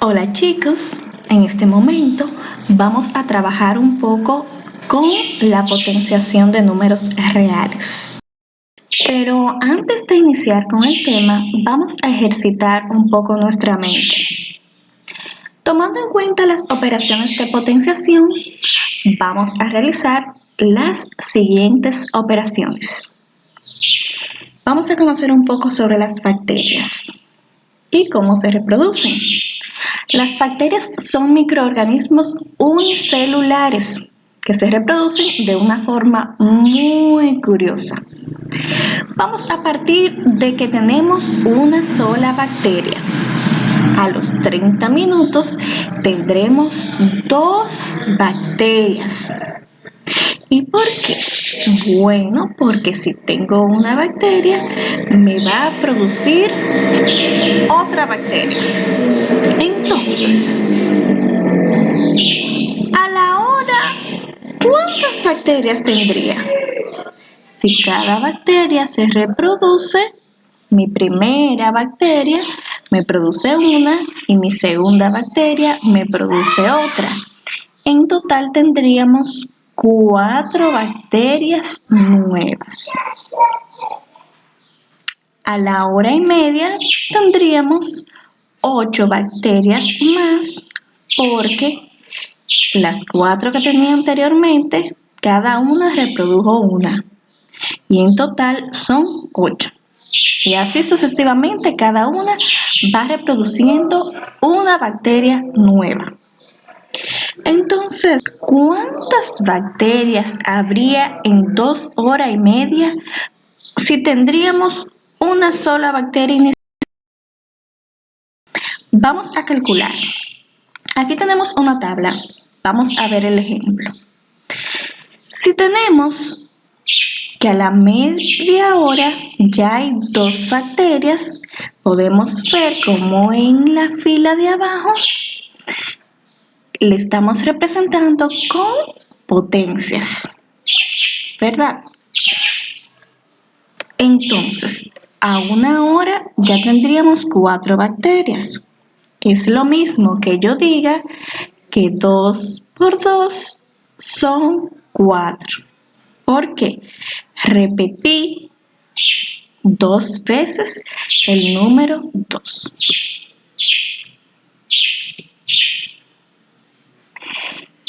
Hola chicos, en este momento vamos a trabajar un poco con la potenciación de números reales. Pero antes de iniciar con el tema, vamos a ejercitar un poco nuestra mente. Tomando en cuenta las operaciones de potenciación, vamos a realizar las siguientes operaciones. Vamos a conocer un poco sobre las bacterias y cómo se reproducen. Las bacterias son microorganismos unicelulares que se reproducen de una forma muy curiosa. Vamos a partir de que tenemos una sola bacteria. A los 30 minutos tendremos 2 bacterias. ¿Y por qué? Bueno, porque si tengo una bacteria, me va a producir otra bacteria. Entonces, a la hora, ¿cuántas bacterias tendría? Si cada bacteria se reproduce, mi primera bacteria me produce una y mi segunda bacteria me produce otra. En total tendríamos 4 bacterias nuevas. A la hora y media tendríamos 8 bacterias más porque las 4 que tenía anteriormente, cada una reprodujo una. Y en total son 8. Y así sucesivamente cada una va reproduciendo una bacteria nueva. Entonces, ¿cuántas bacterias habría en 2 horas y media si tendríamos una sola bacteria inicial? Vamos a calcular. Aquí tenemos una tabla. Vamos a ver el ejemplo. Si tenemos que a la media hora ya hay 2 bacterias, podemos ver cómo en la fila de abajo le estamos representando con potencias, ¿verdad? Entonces, a una hora ya tendríamos 4 bacterias, que es lo mismo que yo diga que 2 por 2 son 4. Porque repetí 2 veces el número 2.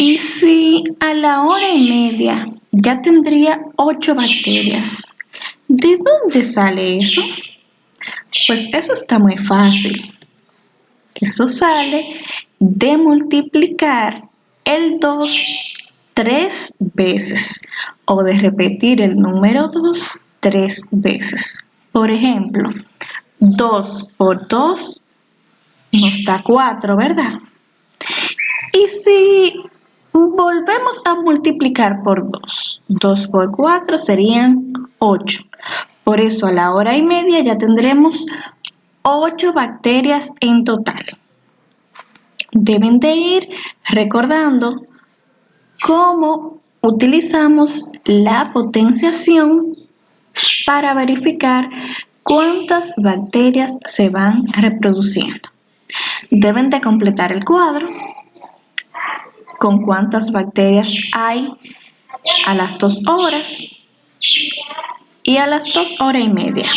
Y si a la hora y media ya tendría 8 bacterias, ¿de dónde sale eso? Pues eso está muy fácil. Eso sale de multiplicar el 2 3 veces o de repetir el número 2 3 veces. Por ejemplo, 2 por 2 nos da 4, ¿verdad? Y si volvemos a multiplicar por 2, 2 por 4 serían 8. Por eso a la hora y media ya tendremos 8 bacterias en total. Deben de ir recordando cómo utilizamos la potenciación para verificar cuántas bacterias se van reproduciendo. Deben de completar el cuadro con cuántas bacterias hay a las 2 horas y a las 2 horas y media.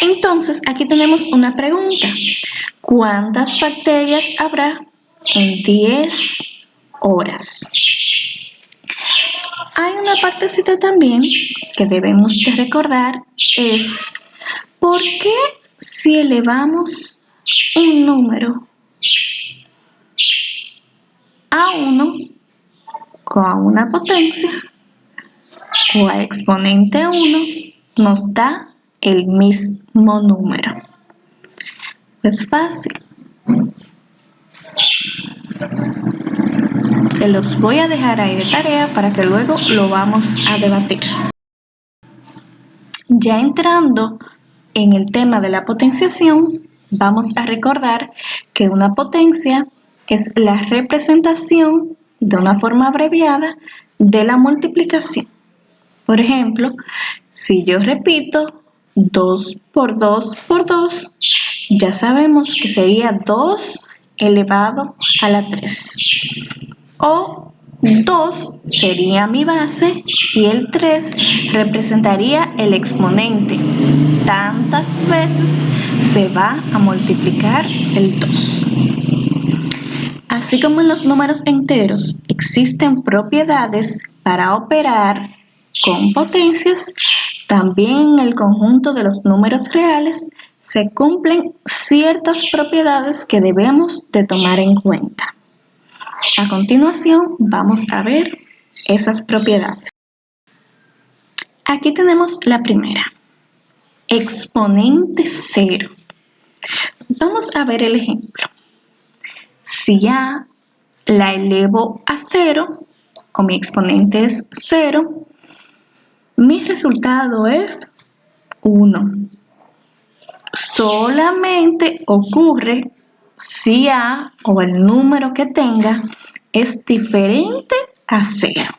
Entonces, aquí tenemos una pregunta. ¿Cuántas bacterias habrá en 10 horas? Hay una partecita también que debemos de recordar, es ¿por qué si elevamos un número a 1 con una potencia o a exponente 1 nos da el mismo número? Es fácil. Se los voy a dejar ahí de tarea para que luego lo vamos a debatir. Ya entrando en el tema de la potenciación, vamos a recordar que una potencia es la representación de una forma abreviada de la multiplicación. Por ejemplo, si yo repito 2 por 2 por 2, ya sabemos que sería 2 elevado a la 3. O 2 sería mi base y el 3 representaría el exponente. Tantas veces se va a multiplicar el 2. Así como en los números enteros existen propiedades para operar con potencias, también en el conjunto de los números reales se cumplen ciertas propiedades que debemos de tomar en cuenta. A continuación vamos a ver esas propiedades. Aquí tenemos la primera, exponente cero. Vamos a ver el ejemplo. Si A la elevo a 0, o mi exponente es 0, mi resultado es 1. Solamente ocurre si A o el número que tenga es diferente a 0.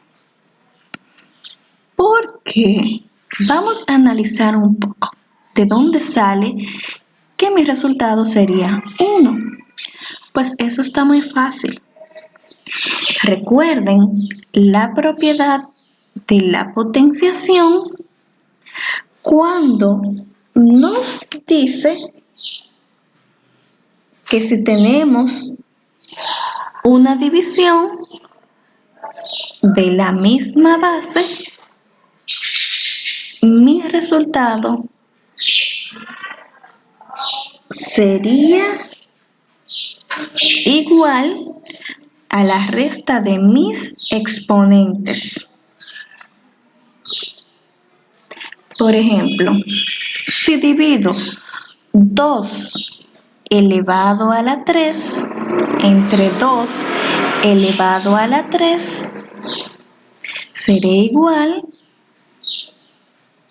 ¿Por qué? Vamos a analizar un poco de dónde sale que mi resultado sería 1. Pues eso está muy fácil. Recuerden la propiedad de la potenciación cuando nos dice que si tenemos una división de la misma base, mi resultado sería igual a la resta de mis exponentes. Por ejemplo, si divido 2 elevado a la 3 entre 2 elevado a la 3, será igual,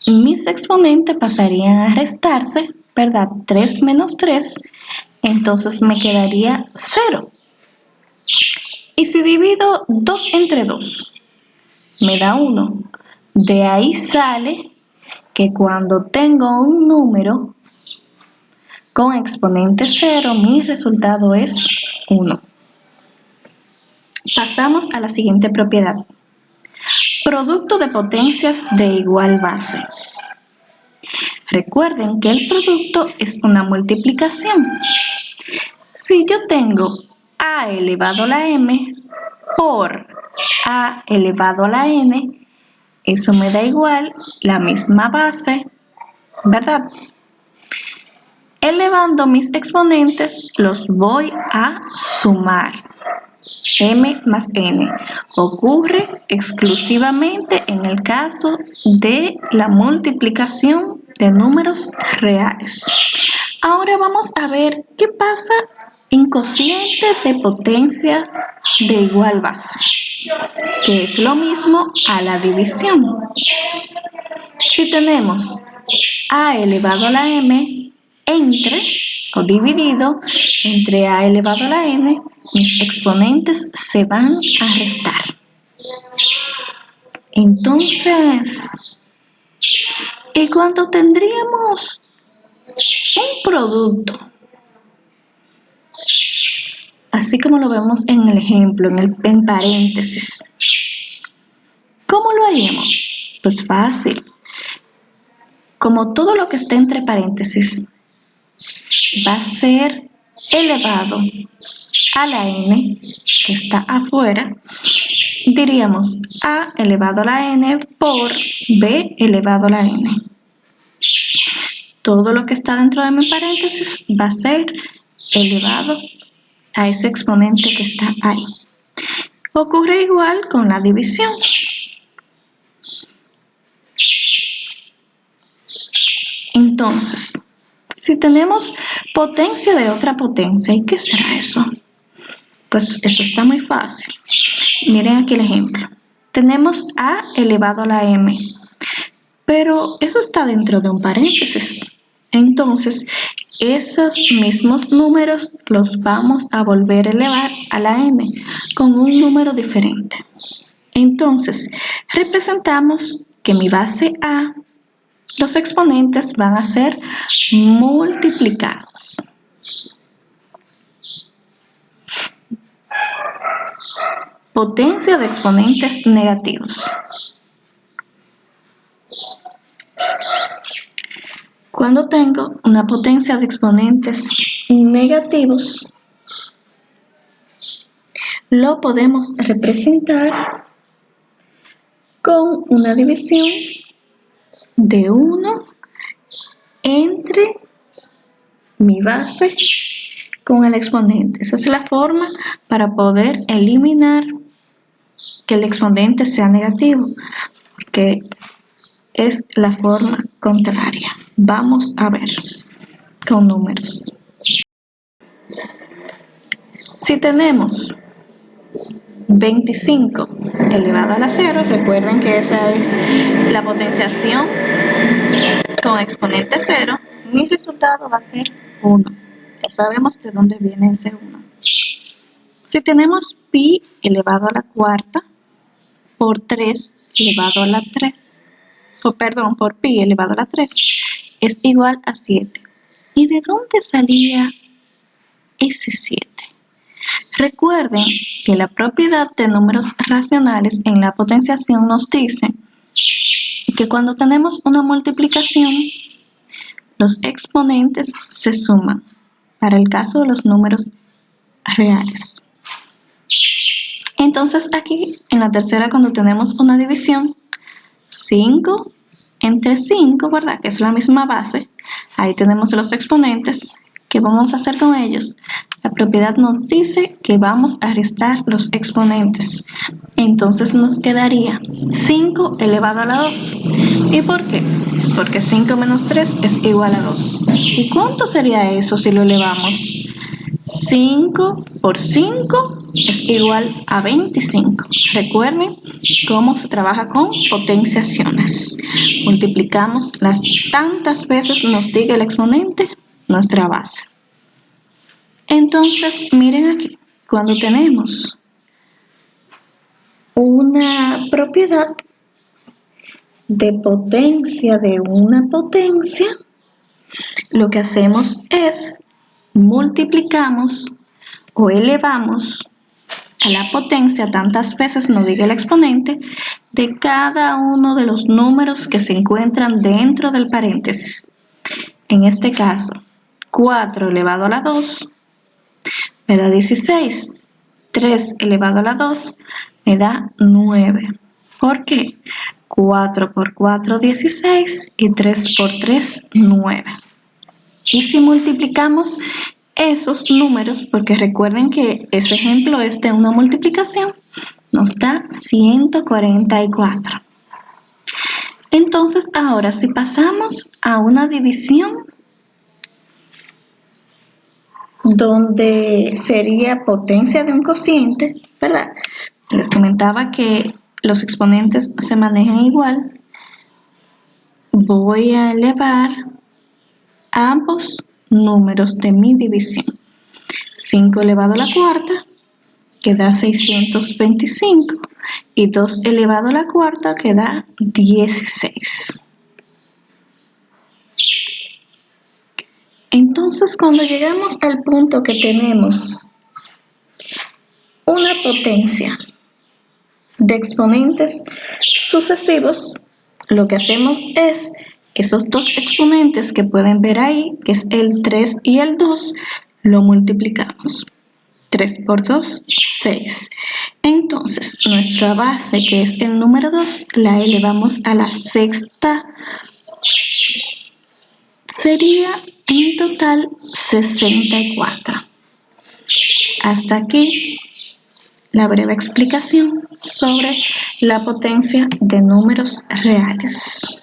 mis exponentes pasarían a restarse, ¿verdad? 3 menos 3, entonces me quedaría 0. Y si divido 2 entre 2, me da 1. De ahí sale que cuando tengo un número con exponente 0, mi resultado es 1. Pasamos a la siguiente propiedad. Producto de potencias de igual base. Recuerden que el producto es una multiplicación. Si yo tengo a elevado a la m por a elevado a la n, eso me da igual la misma base, ¿verdad? Elevando mis exponentes, los voy a sumar. M más n. Ocurre exclusivamente en el caso de la multiplicación de números reales. Ahora vamos a ver qué pasa en cociente de potencia de igual base, que es lo mismo a la división. Si tenemos a elevado a la m entre o dividido entre a elevado a la n, mis exponentes se van a restar. Entonces, y cuando tendríamos un producto, así como lo vemos en el ejemplo, en paréntesis, ¿cómo lo haríamos? Pues fácil. Como todo lo que está entre paréntesis va a ser elevado a la n que está afuera, diríamos a elevado a la n por b elevado a la n. Todo lo que está dentro de mi paréntesis va a ser elevado a ese exponente que está ahí. Ocurre igual con la división. Entonces, si tenemos potencia de otra potencia, ¿y qué será eso? Pues eso está muy fácil. Miren aquí el ejemplo. Tenemos a elevado a la m, pero eso está dentro de un paréntesis. Entonces, esos mismos números los vamos a volver a elevar a la n con un número diferente. Entonces, representamos que mi base a, los exponentes van a ser multiplicados. potencia de exponentes negativos. Cuando tengo una potencia de exponentes negativos, lo podemos representar con una división de 1 entre mi base con el exponente. Esa es la forma para poder eliminar que el exponente sea negativo, porque es la forma contraria. Vamos a ver con números. Si tenemos 25 elevado a la 0, recuerden que esa es la potenciación con exponente 0, mi resultado va a ser 1. Ya sabemos de dónde viene ese 1. Si tenemos pi elevado a la cuarta por 3 elevado a la 3, por pi elevado a la 3, es igual a 7. ¿Y de dónde salía ese 7? Recuerden que la propiedad de números racionales en la potenciación nos dice que cuando tenemos una multiplicación, los exponentes se suman, para el caso de los números reales. Entonces aquí, en la tercera, cuando tenemos una división, 5 entre 5, ¿verdad? Que es la misma base, ahí tenemos los exponentes. ¿Qué vamos a hacer con ellos? La propiedad nos dice que vamos a restar los exponentes. Entonces nos quedaría 5 elevado a la 2. ¿Y por qué? Porque 5 menos 3 es igual a 2. ¿Y cuánto sería eso si lo elevamos? 5 por 5 es igual a 25. Recuerden cómo se trabaja con potenciaciones. Multiplicamos las tantas veces nos diga el exponente nuestra base. Entonces, miren aquí, cuando tenemos una propiedad de potencia de una potencia, lo que hacemos es multiplicamos o elevamos a la potencia tantas veces nos diga el exponente de cada uno de los números que se encuentran dentro del paréntesis. En este caso, 4 elevado a la 2 me da 16. 3 elevado a la 2 me da 9. ¿Por qué? 4 por 4, 16 y 3 por 3, 9. Y si multiplicamos esos números, porque recuerden que ese ejemplo es de una multiplicación, nos da 144. Entonces, ahora si pasamos a una división donde sería potencia de un cociente, ¿verdad? Les comentaba que los exponentes se manejan igual. Voy a elevar ambos números de mi división. 5 elevado a la cuarta, que da 625, y 2 elevado a la cuarta, que da 16. Entonces, cuando llegamos al punto que tenemos una potencia de exponentes sucesivos, lo que hacemos es esos dos exponentes que pueden ver ahí, que es el 3 y el 2, lo multiplicamos. 3 por 2, 6. Entonces, nuestra base, que es el número 2, la elevamos a la sexta. Sería en total 64. Hasta aquí la breve explicación sobre la potencia de números reales.